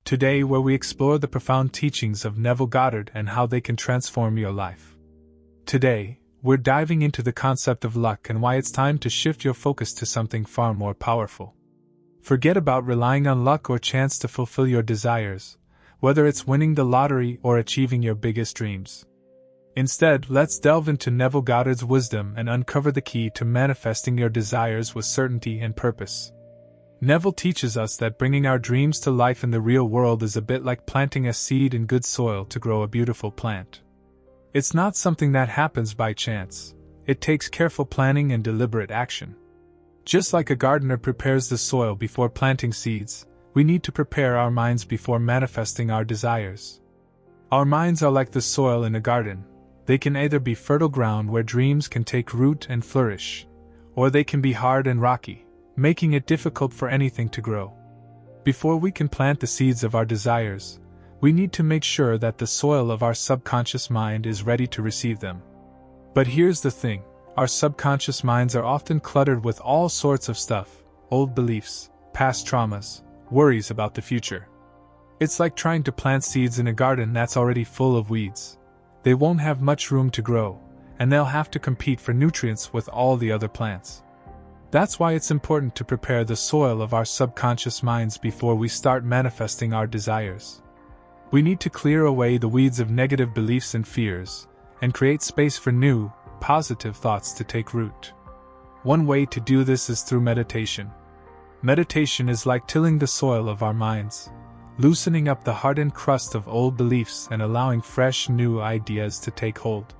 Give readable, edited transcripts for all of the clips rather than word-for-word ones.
Today, where we explore the profound teachings of Neville Goddard and how they can transform your life. Today, we're diving into the concept of luck and why it's time to shift your focus to something far more powerful. Forget about relying on luck or chance to fulfill your desires, whether it's winning the lottery or achieving your biggest dreams. Instead, let's delve into Neville Goddard's wisdom and uncover the key to manifesting your desires with certainty and purpose. Neville teaches us that bringing our dreams to life in the real world is a bit like planting a seed in good soil to grow a beautiful plant. It's not something that happens by chance. It takes careful planning and deliberate action. Just like a gardener prepares the soil before planting seeds, we need to prepare our minds before manifesting our desires. Our minds are like the soil in a garden. They can either be fertile ground where dreams can take root and flourish, or they can be hard and rocky, making it difficult for anything to grow. Before we can plant the seeds of our desires, we need to make sure that the soil of our subconscious mind is ready to receive them. But here's the thing, our subconscious minds are often cluttered with all sorts of stuff, old beliefs, past traumas, worries about the future. It's like trying to plant seeds in a garden that's already full of weeds. They won't have much room to grow, and they'll have to compete for nutrients with all the other plants. That's why it's important to prepare the soil of our subconscious minds before we start manifesting our desires. We need to clear away the weeds of negative beliefs and fears, and create space for new, positive thoughts to take root. One way to do this is through meditation. Meditation is like tilling the soil of our minds, loosening up the hardened crust of old beliefs and allowing fresh, new ideas to take hold.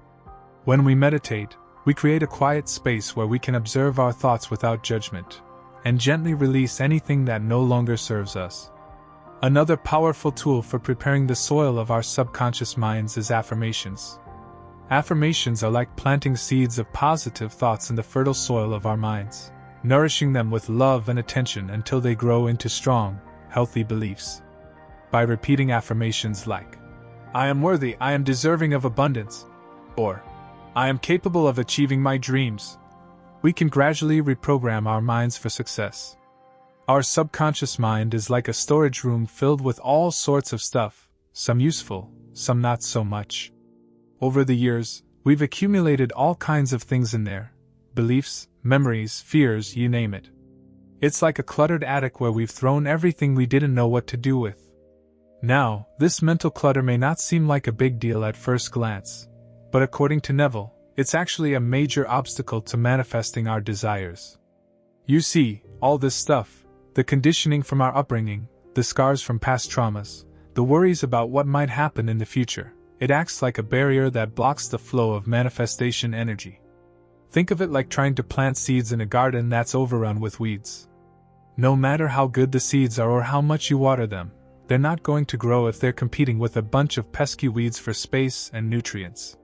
When we meditate, we create a quiet space where we can observe our thoughts without judgment, and gently release anything that no longer serves us. Another powerful tool for preparing the soil of our subconscious minds is affirmations. Affirmations are like planting seeds of positive thoughts in the fertile soil of our minds, nourishing them with love and attention until they grow into strong, healthy beliefs. By repeating affirmations like, "I am worthy, I am deserving of abundance," or "I am capable of achieving my dreams," we can gradually reprogram our minds for success. Our subconscious mind is like a storage room filled with all sorts of stuff, some useful, some not so much. Over the years, we've accumulated all kinds of things in there: beliefs, memories, fears, you name it. It's like a cluttered attic where we've thrown everything we didn't know what to do with. Now, this mental clutter may not seem like a big deal at first glance, but according to Neville, it's actually a major obstacle to manifesting our desires. You see, all this stuff, the conditioning from our upbringing, the scars from past traumas, the worries about what might happen in the future, it acts like a barrier that blocks the flow of manifestation energy. Think of it like trying to plant seeds in a garden that's overrun with weeds. No matter how good the seeds are or how much you water them, they're not going to grow if they're competing with a bunch of pesky weeds for space and nutrients.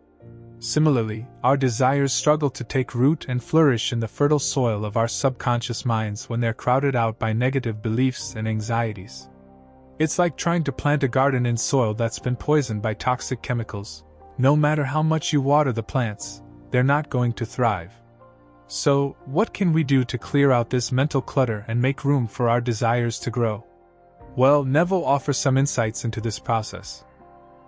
Similarly, our desires struggle to take root and flourish in the fertile soil of our subconscious minds when they're crowded out by negative beliefs and anxieties. It's like trying to plant a garden in soil that's been poisoned by toxic chemicals. No matter how much you water the plants, they're not going to thrive. So, what can we do to clear out this mental clutter and make room for our desires to grow? Well, Neville offers some insights into this process.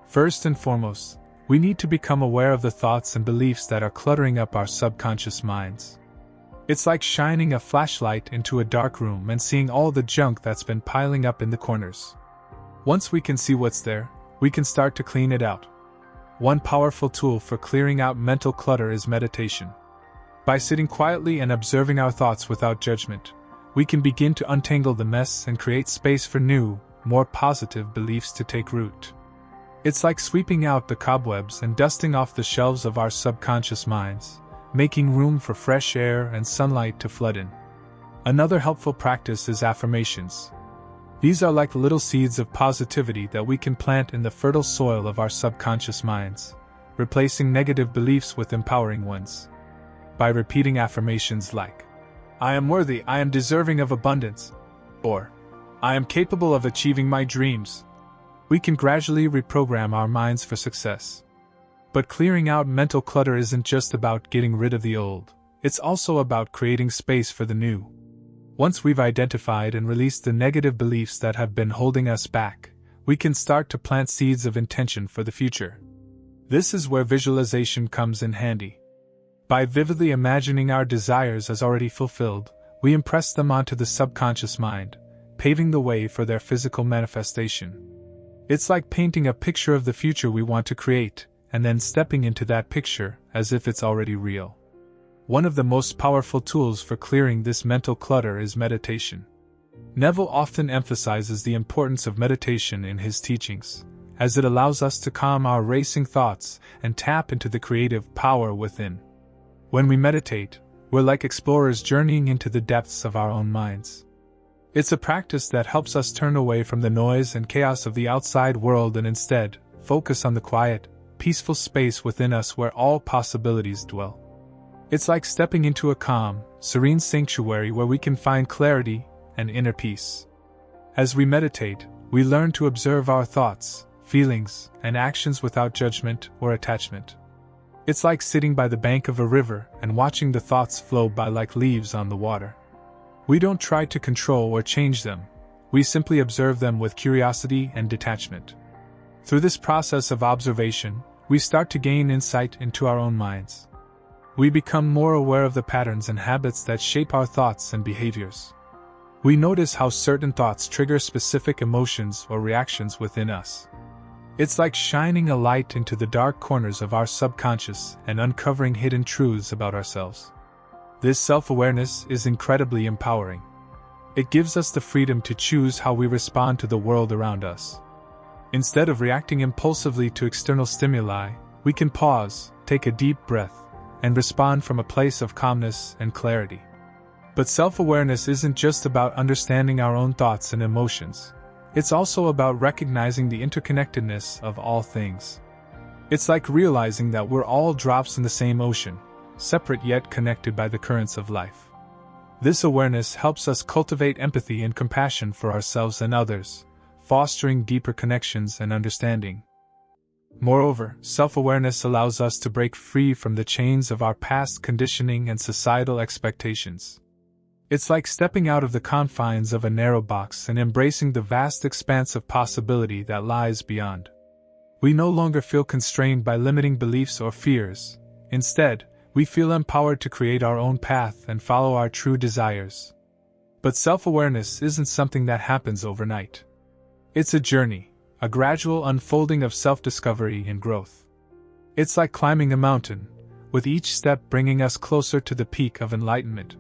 First and foremost, we need to become aware of the thoughts and beliefs that are cluttering up our subconscious minds. It's like shining a flashlight into a dark room and seeing all the junk that's been piling up in the corners. Once we can see what's there, we can start to clean it out. One powerful tool for clearing out mental clutter is meditation. By sitting quietly and observing our thoughts without judgment, we can begin to untangle the mess and create space for new, more positive beliefs to take root. It's like sweeping out the cobwebs and dusting off the shelves of our subconscious minds, making room for fresh air and sunlight to flood in. Another helpful practice is affirmations. These are like little seeds of positivity that we can plant in the fertile soil of our subconscious minds, replacing negative beliefs with empowering ones. By repeating affirmations like, "I am worthy, I am deserving of abundance," or "I am capable of achieving my dreams," we can gradually reprogram our minds for success. But clearing out mental clutter isn't just about getting rid of the old, it's also about creating space for the new. Once we've identified and released the negative beliefs that have been holding us back, we can start to plant seeds of intention for the future. This is where visualization comes in handy. By vividly imagining our desires as already fulfilled, we impress them onto the subconscious mind, paving the way for their physical manifestation. It's like painting a picture of the future we want to create, and then stepping into that picture as if it's already real. One of the most powerful tools for clearing this mental clutter is meditation. Neville often emphasizes the importance of meditation in his teachings, as it allows us to calm our racing thoughts and tap into the creative power within. When we meditate, we're like explorers journeying into the depths of our own minds. It's a practice that helps us turn away from the noise and chaos of the outside world and instead focus on the quiet, peaceful space within us where all possibilities dwell. It's like stepping into a calm, serene sanctuary where we can find clarity and inner peace. As we meditate, we learn to observe our thoughts, feelings, and actions without judgment or attachment. It's like sitting by the bank of a river and watching the thoughts flow by like leaves on the water. We don't try to control or change them, we simply observe them with curiosity and detachment. Through this process of observation, we start to gain insight into our own minds. We become more aware of the patterns and habits that shape our thoughts and behaviors. We notice how certain thoughts trigger specific emotions or reactions within us. It's like shining a light into the dark corners of our subconscious and uncovering hidden truths about ourselves. This self-awareness is incredibly empowering. It gives us the freedom to choose how we respond to the world around us. Instead of reacting impulsively to external stimuli, we can pause, take a deep breath, and respond from a place of calmness and clarity. But self-awareness isn't just about understanding our own thoughts and emotions. It's also about recognizing the interconnectedness of all things. It's like realizing that we're all drops in the same ocean, separate yet connected by the currents of life. This awareness helps us cultivate empathy and compassion for ourselves and others, fostering deeper connections and understanding. Moreover, self-awareness allows us to break free from the chains of our past conditioning and societal expectations. It's like stepping out of the confines of a narrow box and embracing the vast expanse of possibility that lies beyond. We no longer feel constrained by limiting beliefs or fears. Instead, we feel empowered to create our own path and follow our true desires. But self-awareness isn't something that happens overnight. It's a journey, a gradual unfolding of self-discovery and growth. It's like climbing a mountain, with each step bringing us closer to the peak of enlightenment.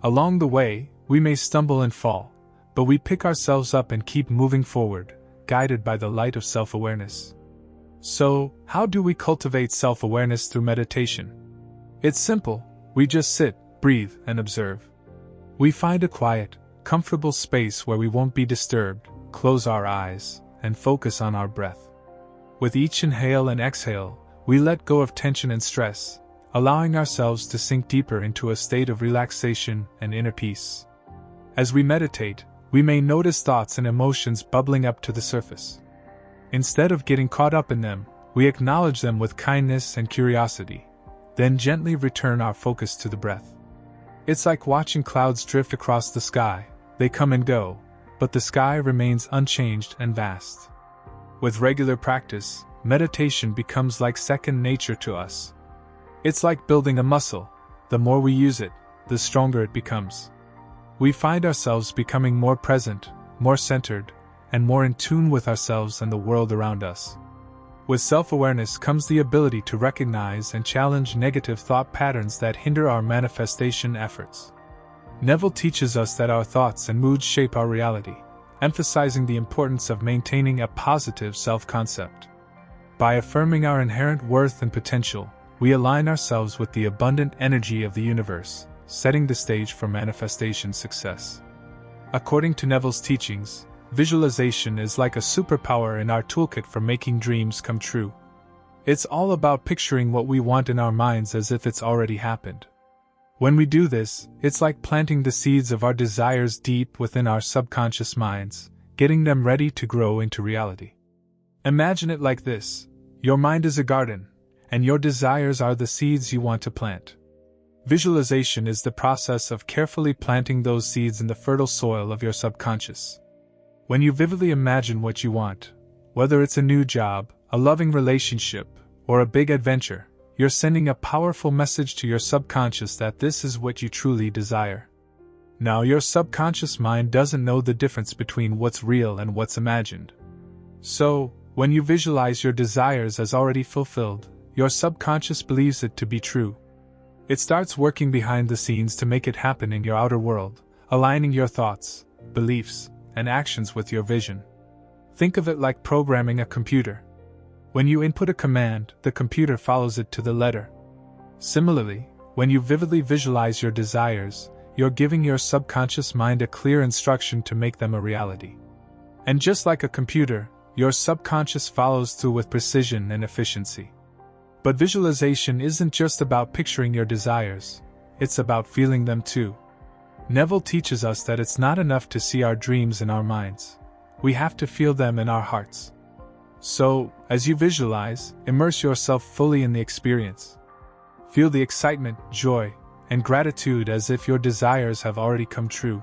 Along the way, we may stumble and fall, but we pick ourselves up and keep moving forward, guided by the light of self-awareness. So, how do we cultivate self-awareness through meditation? It's simple, we just sit, breathe, and observe. We find a quiet, comfortable space where we won't be disturbed, close our eyes, and focus on our breath. With each inhale and exhale, we let go of tension and stress, allowing ourselves to sink deeper into a state of relaxation and inner peace. As we meditate, we may notice thoughts and emotions bubbling up to the surface. Instead of getting caught up in them, we acknowledge them with kindness and curiosity, then gently return our focus to the breath. It's like watching clouds drift across the sky. They come and go, but the sky remains unchanged and vast. With regular practice, meditation becomes like second nature to us. It's like building a muscle. The more we use it, the stronger it becomes. We find ourselves becoming more present, more centered, and more in tune with ourselves and the world around us. With self-awareness comes the ability to recognize and challenge negative thought patterns that hinder our manifestation efforts. Neville teaches us that our thoughts and moods shape our reality, emphasizing the importance of maintaining a positive self-concept. By affirming our inherent worth and potential, we align ourselves with the abundant energy of the universe, setting the stage for manifestation success. According to Neville's teachings, visualization is like a superpower in our toolkit for making dreams come true. It's all about picturing what we want in our minds as if it's already happened. When we do this, it's like planting the seeds of our desires deep within our subconscious minds, getting them ready to grow into reality. Imagine it like this: your mind is a garden, and your desires are the seeds you want to plant. Visualization is the process of carefully planting those seeds in the fertile soil of your subconscious. When you vividly imagine what you want, Whether it's a new job, a loving relationship, or a big adventure, you're sending a powerful message to your subconscious that this is what you truly desire. Now, your subconscious mind doesn't know the difference between what's real and what's imagined. So, when you visualize your desires as already fulfilled, your subconscious believes it to be true. It starts working behind the scenes to make it happen in your outer world, aligning your thoughts, beliefs, and actions with your vision. Think of it like programming a computer. When you input a command, the computer follows it to the letter. Similarly, when you vividly visualize your desires, you're giving your subconscious mind a clear instruction to make them a reality. And just like a computer, your subconscious follows through with precision and efficiency. But visualization isn't just about picturing your desires, it's about feeling them too. Neville teaches us that it's not enough to see our dreams in our minds. We have to feel them in our hearts. So, as you visualize, immerse yourself fully in the experience. Feel the excitement, joy, and gratitude as if your desires have already come true.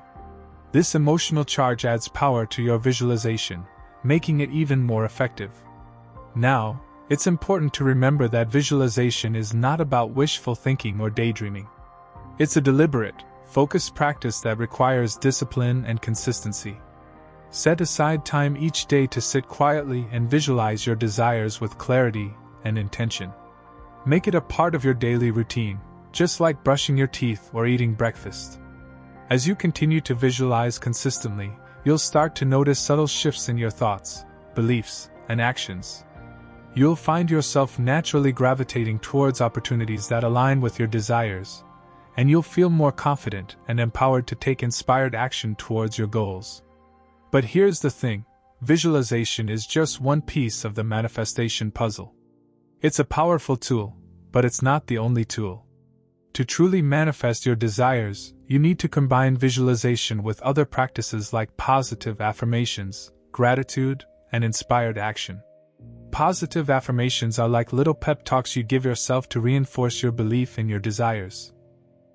This emotional charge adds power to your visualization, making it even more effective. Now, it's important to remember that visualization is not about wishful thinking or daydreaming. It's a deliberate, focused practice that requires discipline and consistency. Set aside time each day to sit quietly and visualize your desires with clarity and intention. Make it a part of your daily routine, just like brushing your teeth or eating breakfast. As you continue to visualize consistently, you'll start to notice subtle shifts in your thoughts, beliefs, and actions. You'll find yourself naturally gravitating towards opportunities that align with your desires, and you'll feel more confident and empowered to take inspired action towards your goals. But here's the thing, visualization is just one piece of the manifestation puzzle. It's a powerful tool, but it's not the only tool. To truly manifest your desires, you need to combine visualization with other practices like positive affirmations, gratitude, and inspired action. Positive affirmations are like little pep talks you give yourself to reinforce your belief in your desires.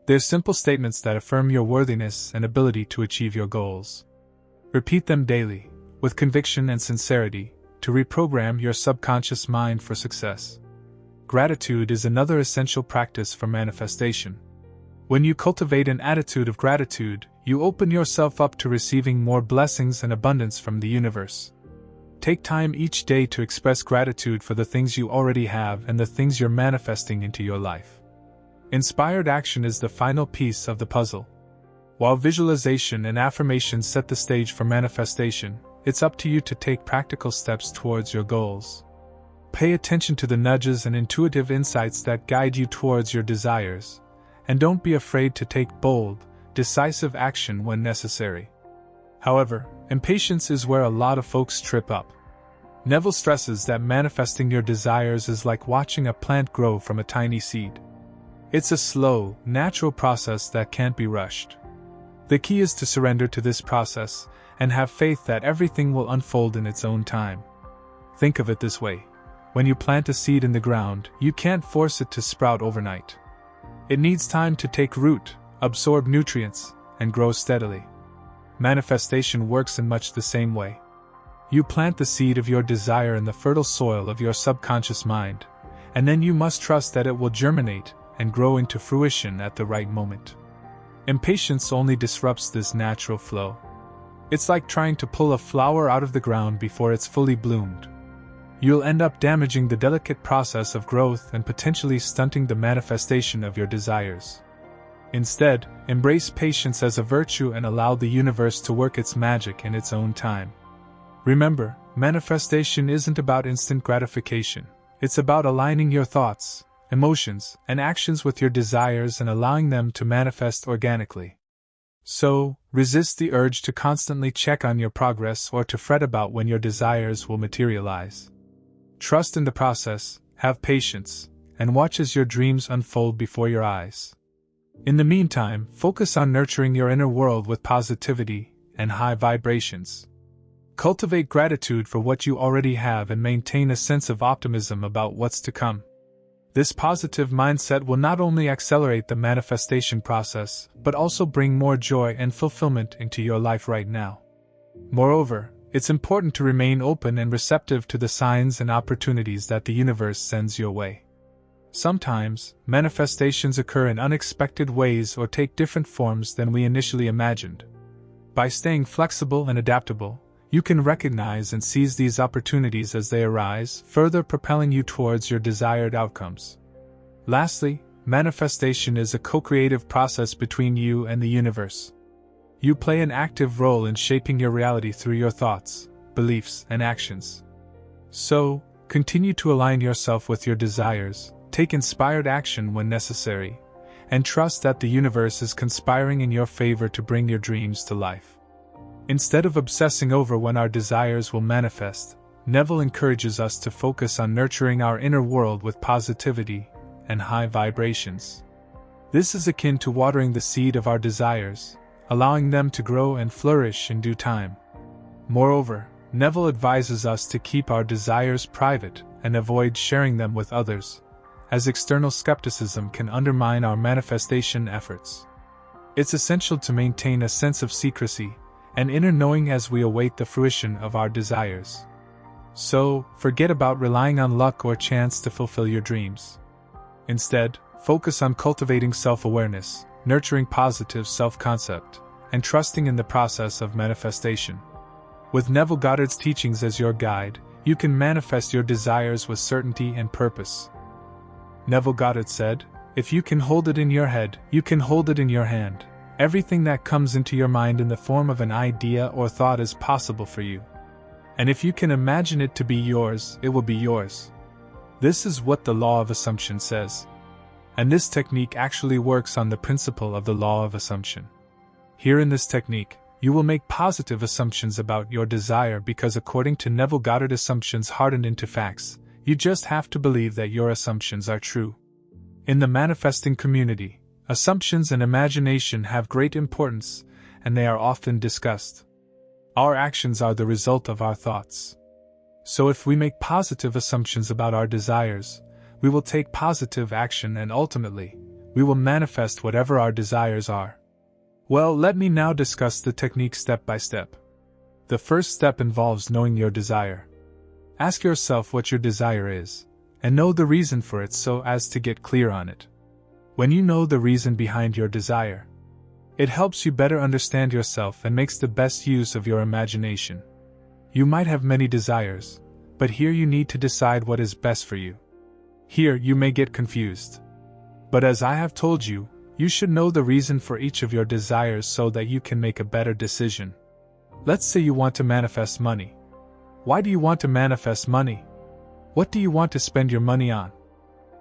They're simple statements that affirm your worthiness and ability to achieve your goals. Repeat them daily, with conviction and sincerity, to reprogram your subconscious mind for success. Gratitude is another essential practice for manifestation. When you cultivate an attitude of gratitude, you open yourself up to receiving more blessings and abundance from the universe. Take time each day to express gratitude for the things you already have and the things you're manifesting into your life. Inspired action is the final piece of the puzzle. While visualization and affirmation set the stage for manifestation, it's up to you to take practical steps towards your goals. Pay attention to the nudges and intuitive insights that guide you towards your desires, and don't be afraid to take bold, decisive action when necessary. However, impatience is where a lot of folks trip up. Neville stresses that manifesting your desires is like watching a plant grow from a tiny seed. It's a slow, natural process that can't be rushed. The key is to surrender to this process and have faith that everything will unfold in its own time. Think of it this way. When you plant a seed in the ground, you can't force it to sprout overnight. It needs time to take root, absorb nutrients, and grow steadily. Manifestation works in much the same way. You plant the seed of your desire in the fertile soil of your subconscious mind, and then you must trust that it will germinate and grow into fruition at the right moment. Impatience only disrupts this natural flow. It's like trying to pull a flower out of the ground before it's fully bloomed. You'll end up damaging the delicate process of growth and potentially stunting the manifestation of your desires. Instead, embrace patience as a virtue and allow the universe to work its magic in its own time. Remember, manifestation isn't about instant gratification. It's about aligning your thoughts, emotions, and actions with your desires and allowing them to manifest organically. So, resist the urge to constantly check on your progress or to fret about when your desires will materialize. Trust in the process, have patience, and watch as your dreams unfold before your eyes. In the meantime, focus on nurturing your inner world with positivity and high vibrations. Cultivate gratitude for what you already have and maintain a sense of optimism about what's to come. This positive mindset will not only accelerate the manifestation process, but also bring more joy and fulfillment into your life right now. Moreover, It's important to remain open and receptive to the signs and opportunities that the universe sends your way. Sometimes, manifestations occur in unexpected ways or take different forms than we initially imagined. By staying flexible and adaptable, you can recognize and seize these opportunities as they arise, further propelling you towards your desired outcomes. Lastly, manifestation is a co-creative process between you and the universe. You play an active role in shaping your reality through your thoughts, beliefs, and actions. So, continue to align yourself with your desires, take inspired action when necessary, and trust that the universe is conspiring in your favor to bring your dreams to life. Instead of obsessing over when our desires will manifest, Neville encourages us to focus on nurturing our inner world with positivity and high vibrations. This is akin to watering the seed of our desires, allowing them to grow and flourish in due time. Moreover, Neville advises us to keep our desires private and avoid sharing them with others, as external skepticism can undermine our manifestation efforts. It's essential to maintain a sense of secrecy and inner knowing as we await the fruition of our desires. So, forget about relying on luck or chance to fulfill your dreams. Instead, focus on cultivating self-awareness, nurturing positive self-concept, and trusting in the process of manifestation. With Neville Goddard's teachings as your guide, you can manifest your desires with certainty and purpose. Neville Goddard said, "If you can hold it in your head, you can hold it in your hand. Everything that comes into your mind in the form of an idea or thought is possible for you. And if you can imagine it to be yours, it will be yours." This is what the law of assumption says. And this technique actually works on the principle of the law of assumption. Here in this technique, you will make positive assumptions about your desire because according to Neville Goddard, assumptions harden into facts. You just have to believe that your assumptions are true. In the manifesting community, assumptions and imagination have great importance, and they are often discussed. Our actions are the result of our thoughts. So if we make positive assumptions about our desires, we will take positive action and ultimately, we will manifest whatever our desires are. Well, let me now discuss the technique step by step. The first step involves knowing your desire. Ask yourself what your desire is, and know the reason for it so as to get clear on it. When you know the reason behind your desire, it helps you better understand yourself and makes the best use of your imagination. You might have many desires, but here you need to decide what is best for you. Here you may get confused. But as I have told you, you should know the reason for each of your desires so that you can make a better decision. Let's say you want to manifest money. Why do you want to manifest money? What do you want to spend your money on?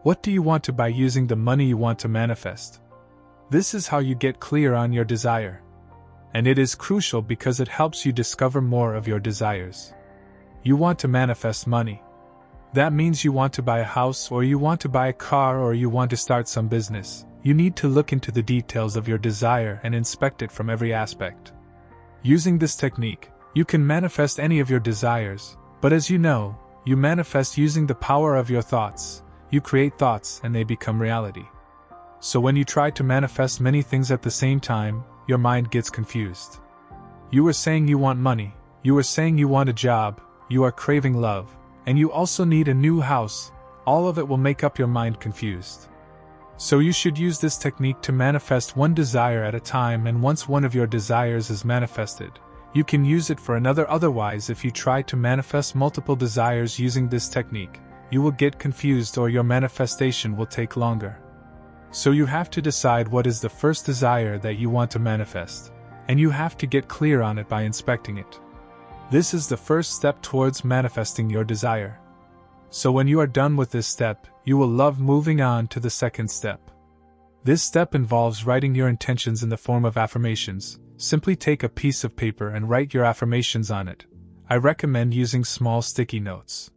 What do you want to buy using the money you want to manifest? This is how you get clear on your desire. And it is crucial because it helps you discover more of your desires. You want to manifest money. That means you want to buy a house, or you want to buy a car, or you want to start some business. You need to look into the details of your desire and inspect it from every aspect. Using this technique, you can manifest any of your desires, but as you know, you manifest using the power of your thoughts. You create thoughts and they become reality. So when you try to manifest many things at the same time, your mind gets confused. You were saying you want money, you were saying you want a job, you are craving love, and you also need a new house. All of it will make up your mind confused. So you should use this technique to manifest one desire at a time, and once one of your desires is manifested, you can use it for another. Otherwise, if you try to manifest multiple desires using this technique, you will get confused or your manifestation will take longer. So you have to decide what is the first desire that you want to manifest, and you have to get clear on it by inspecting it. This is the first step towards manifesting your desire. So when you are done with this step, you will love moving on to the second step. This step involves writing your intentions in the form of affirmations. Simply take a piece of paper and write your affirmations on it. I recommend using small sticky notes.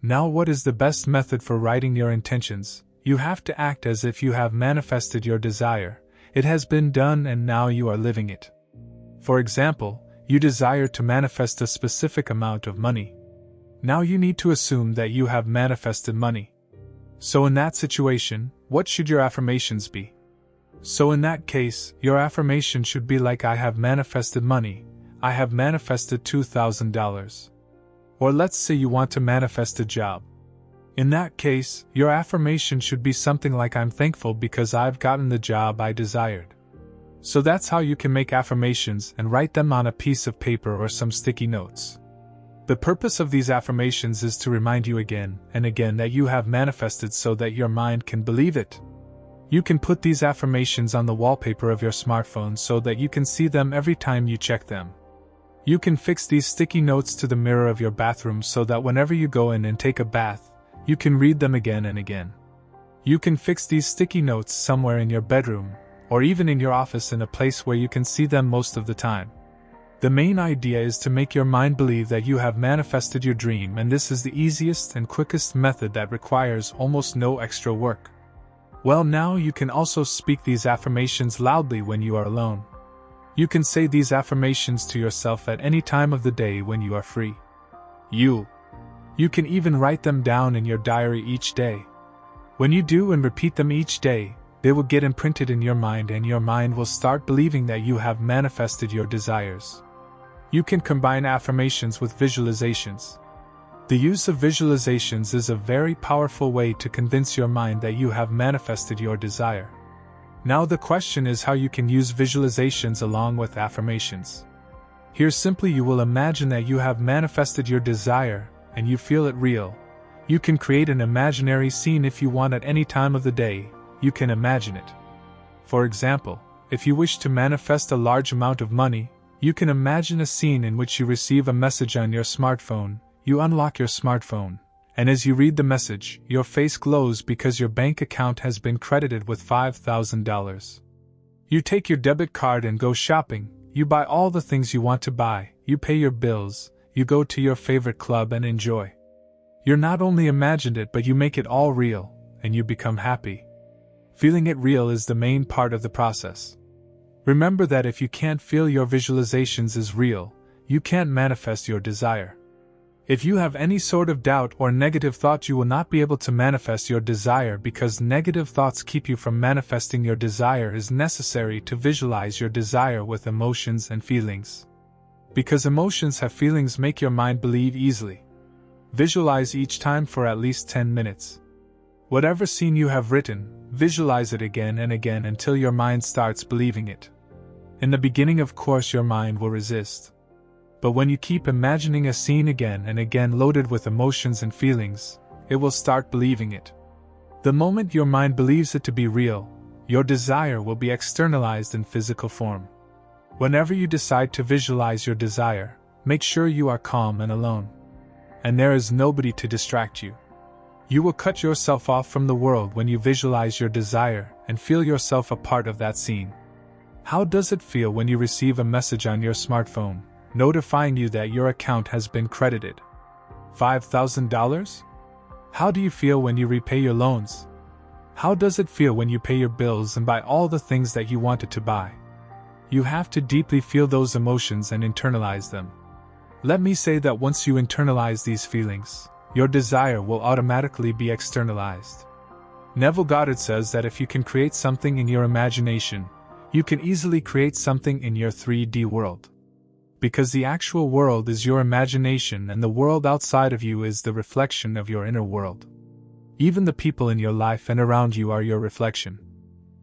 Now, what is the best method for writing your intentions? You have to act as if you have manifested your desire. It has been done and now you are living it. For example, you desire to manifest a specific amount of money. Now you need to assume that you have manifested money. So in that situation, what should your affirmations be? So in that case, your affirmation should be like, I have manifested money. I have manifested $2,000. Or let's say you want to manifest a job. In that case, your affirmation should be something like I'm thankful because I've gotten the job I desired. So that's how you can make affirmations and write them on a piece of paper or some sticky notes. The purpose of these affirmations is to remind you again and again that you have manifested so that your mind can believe it. You can put these affirmations on the wallpaper of your smartphone so that you can see them every time you check them. You can fix these sticky notes to the mirror of your bathroom so that whenever you go in and take a bath, you can read them again and again. You can fix these sticky notes somewhere in your bedroom, or even in your office in a place where you can see them most of the time. The main idea is to make your mind believe that you have manifested your dream, and this is the easiest and quickest method that requires almost no extra work. Well, now you can also speak these affirmations loudly when you are alone. You can say these affirmations to yourself at any time of the day when you are free. You can even write them down in your diary each day. When you do and repeat them each day, they will get imprinted in your mind and your mind will start believing that you have manifested your desires. You can combine affirmations with visualizations. The use of visualizations is a very powerful way to convince your mind that you have manifested your desire. Now the question is how you can use visualizations along with affirmations. Here simply you will imagine that you have manifested your desire, and you feel it real. You can create an imaginary scene if you want at any time of the day, you can imagine it. For example, if you wish to manifest a large amount of money, you can imagine a scene in which you receive a message on your smartphone, you unlock your smartphone, and as you read the message, your face glows because your bank account has been credited with $5,000. You take your debit card and go shopping, you buy all the things you want to buy, you pay your bills, you go to your favorite club and enjoy. You're not only imagined it but you make it all real, and you become happy. Feeling it real is the main part of the process. Remember that if you can't feel your visualizations as real, you can't manifest your desire. If you have any sort of doubt or negative thought, you will not be able to manifest your desire because negative thoughts keep you from manifesting your desire. It is necessary to visualize your desire with emotions and feelings. Because emotions have feelings, make your mind believe easily. Visualize each time for at least 10 minutes. Whatever scene you have written, visualize it again and again until your mind starts believing it. In the beginning, of course, your mind will resist. But when you keep imagining a scene again and again loaded with emotions and feelings, it will start believing it. The moment your mind believes it to be real, your desire will be externalized in physical form. Whenever you decide to visualize your desire, make sure you are calm and alone. And there is nobody to distract you. You will cut yourself off from the world when you visualize your desire and feel yourself a part of that scene. How does it feel when you receive a message on your smartphone, notifying you that your account has been credited? $5,000? How do you feel when you repay your loans? How does it feel when you pay your bills and buy all the things that you wanted to buy? You have to deeply feel those emotions and internalize them. Let me say that once you internalize these feelings, your desire will automatically be externalized. Neville Goddard says that if you can create something in your imagination, you can easily create something in your 3D world. Because the actual world is your imagination and the world outside of you is the reflection of your inner world. Even the people in your life and around you are your reflection.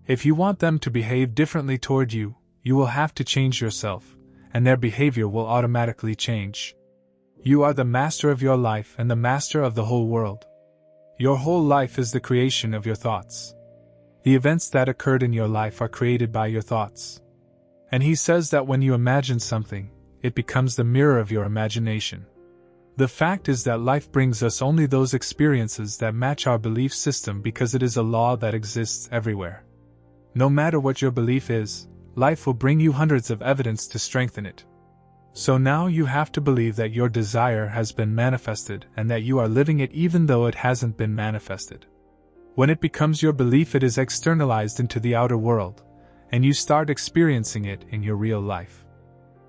If you want them to behave differently toward you, you will have to change yourself, and their behavior will automatically change. You are the master of your life and the master of the whole world. Your whole life is the creation of your thoughts. The events that occurred in your life are created by your thoughts. And he says that when you imagine something, it becomes the mirror of your imagination. The fact is that life brings us only those experiences that match our belief system because it is a law that exists everywhere. No matter what your belief is, life will bring you hundreds of evidence to strengthen it. So now you have to believe that your desire has been manifested and that you are living it even though it hasn't been manifested. When it becomes your belief, it is externalized into the outer world, and you start experiencing it in your real life.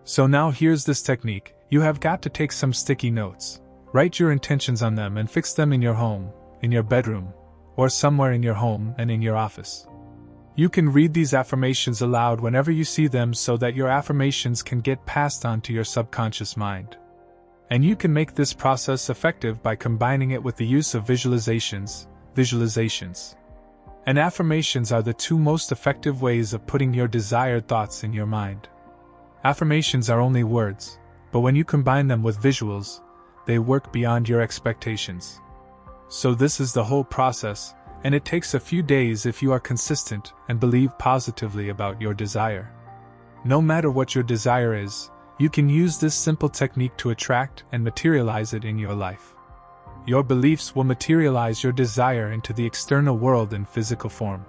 So now here's this technique. You have got to take some sticky notes, write your intentions on them and fix them in your home, in your bedroom, or somewhere in your home and in your office. You can read these affirmations aloud whenever you see them so that your affirmations can get passed on to your subconscious mind. And you can make this process effective by combining it with the use of visualizations. And affirmations are the two most effective ways of putting your desired thoughts in your mind. Affirmations are only words, but when you combine them with visuals, they work beyond your expectations. So this is the whole process, and it takes a few days if you are consistent and believe positively about your desire. No matter what your desire is, you can use this simple technique to attract and materialize it in your life. Your beliefs will materialize your desire into the external world in physical form.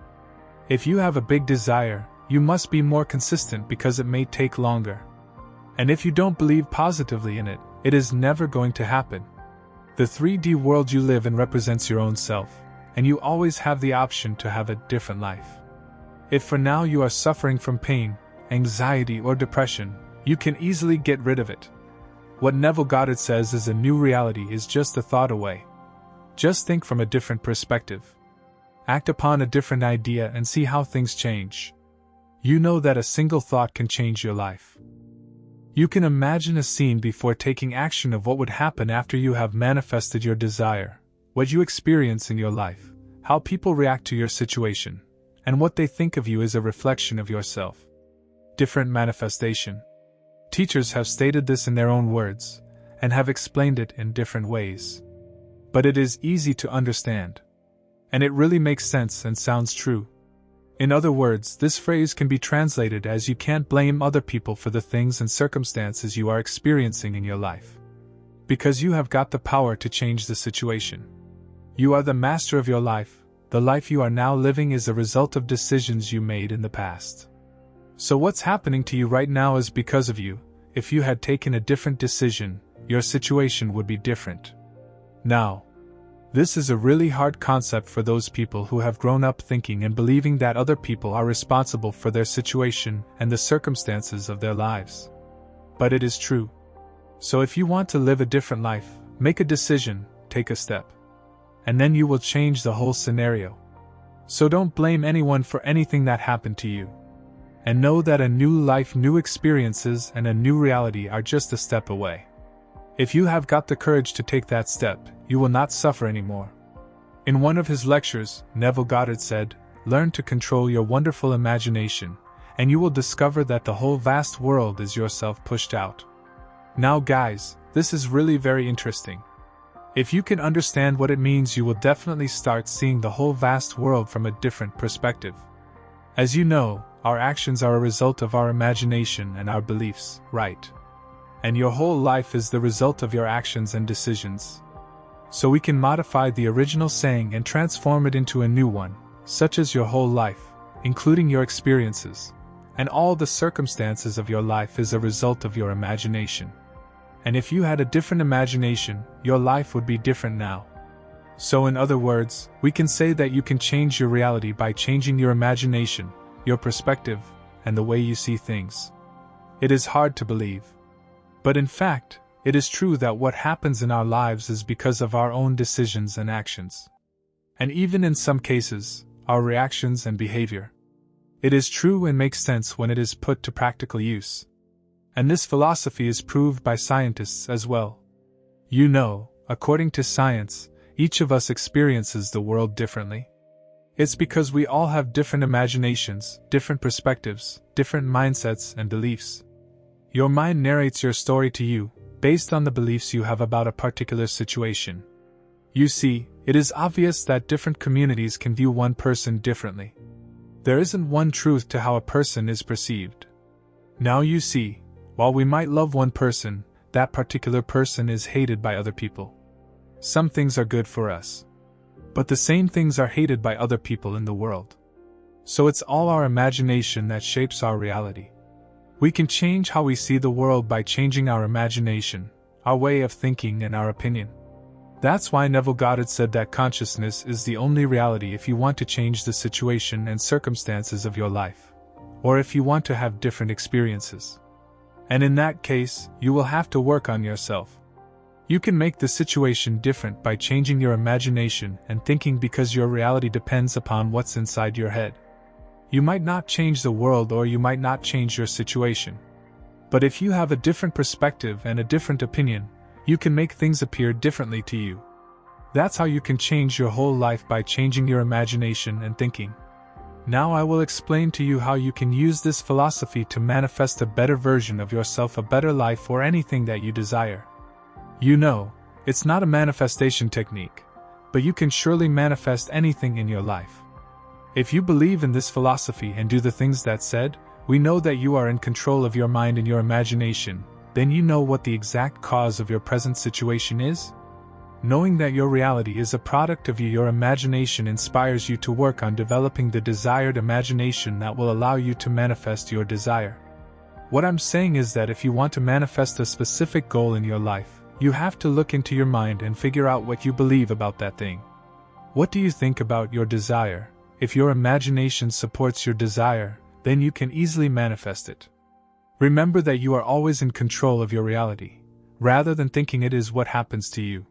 If you have a big desire, you must be more consistent because it may take longer. And if you don't believe positively in it, it is never going to happen. The 3D world you live in represents your own self, and you always have the option to have a different life. If for now you are suffering from pain, anxiety, or depression, you can easily get rid of it. What Neville Goddard says is a new reality is just a thought away. Just think from a different perspective. Act upon a different idea and see how things change. You know that a single thought can change your life. You can imagine a scene before taking action of what would happen after you have manifested your desire, what you experience in your life, how people react to your situation, and what they think of you is a reflection of yourself. Different manifestation. Teachers have stated this in their own words, and have explained it in different ways. But it is easy to understand. And it really makes sense and sounds true. In other words, this phrase can be translated as you can't blame other people for the things and circumstances you are experiencing in your life. Because you have got the power to change the situation. You are the master of your life. The life you are now living is a result of decisions you made in the past. So what's happening to you right now is because of you. If you had taken a different decision, your situation would be different. Now, this is a really hard concept for those people who have grown up thinking and believing that other people are responsible for their situation and the circumstances of their lives. But it is true. So if you want to live a different life, make a decision, take a step. And then you will change the whole scenario. So don't blame anyone for anything that happened to you. And know that a new life, new experiences, and a new reality are just a step away. If you have got the courage to take that step, you will not suffer anymore. In one of his lectures, Neville Goddard said, "Learn to control your wonderful imagination, and you will discover that the whole vast world is yourself pushed out." Now guys, this is really very interesting. If you can understand what it means, you will definitely start seeing the whole vast world from a different perspective. As you know, our actions are a result of our imagination and our beliefs, right? And your whole life is the result of your actions and decisions. So we can modify the original saying and transform it into a new one, such as your whole life, including your experiences, and all the circumstances of your life is a result of your imagination. And if you had a different imagination, your life would be different now. So in other words, we can say that you can change your reality by changing your imagination, your perspective, and the way you see things. It is hard to believe. But in fact, it is true that what happens in our lives is because of our own decisions and actions. And even in some cases, our reactions and behavior. It is true and makes sense when it is put to practical use. And this philosophy is proved by scientists as well. You know, according to science, each of us experiences the world differently. It's because we all have different imaginations, different perspectives, different mindsets and beliefs. Your mind narrates your story to you, based on the beliefs you have about a particular situation. You see, it is obvious that different communities can view one person differently. There isn't one truth to how a person is perceived. Now you see, while we might love one person, that particular person is hated by other people. Some things are good for us. But the same things are hated by other people in the world. So it's all our imagination that shapes our reality. We can change how we see the world by changing our imagination, our way of thinking and our opinion. That's why Neville Goddard said that consciousness is the only reality if you want to change the situation and circumstances of your life, or if you want to have different experiences. And in that case, you will have to work on yourself. You can make the situation different by changing your imagination and thinking because your reality depends upon what's inside your head. You might not change the world or you might not change your situation. But if you have a different perspective and a different opinion, you can make things appear differently to you. That's how you can change your whole life, by changing your imagination and thinking. Now I will explain to you how you can use this philosophy to manifest a better version of yourself, a better life, or anything that you desire. You know, it's not a manifestation technique, but you can surely manifest anything in your life. If you believe in this philosophy and do the things that said, we know that you are in control of your mind and your imagination, then you know what the exact cause of your present situation is. Knowing that your reality is a product of you, your imagination inspires you to work on developing the desired imagination that will allow you to manifest your desire. What I'm saying is that if you want to manifest a specific goal in your life, you have to look into your mind and figure out what you believe about that thing. What do you think about your desire? If your imagination supports your desire, then you can easily manifest it. Remember that you are always in control of your reality, rather than thinking it is what happens to you.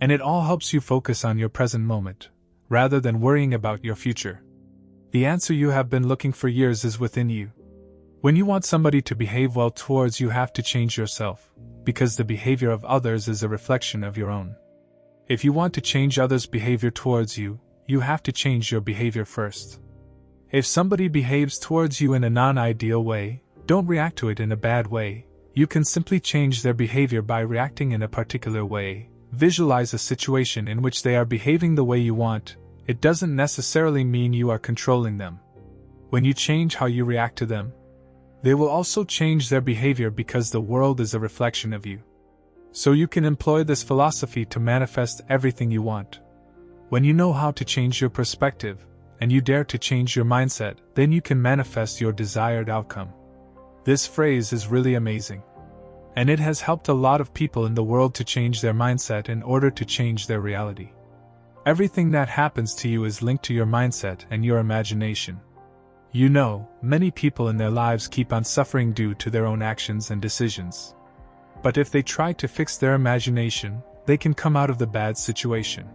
And it all helps you focus on your present moment, rather than worrying about your future. The answer you have been looking for years is within you. When you want somebody to behave well towards you, have to change yourself, because the behavior of others is a reflection of your own. If you want to change others' behavior towards you, you have to change your behavior first. If somebody behaves towards you in a non-ideal way, don't react to it in a bad way. You can simply change their behavior by reacting in a particular way. Visualize a situation in which they are behaving the way you want. It doesn't necessarily mean you are controlling them. When you change how you react to them, they will also change their behavior, because the world is a reflection of you. So you can employ this philosophy to manifest everything you want. When you know how to change your perspective, and you dare to change your mindset, then you can manifest your desired outcome. This phrase is really amazing. And it has helped a lot of people in the world to change their mindset in order to change their reality. Everything that happens to you is linked to your mindset and your imagination. You know, many people in their lives keep on suffering due to their own actions and decisions. But if they try to fix their imagination, they can come out of the bad situation.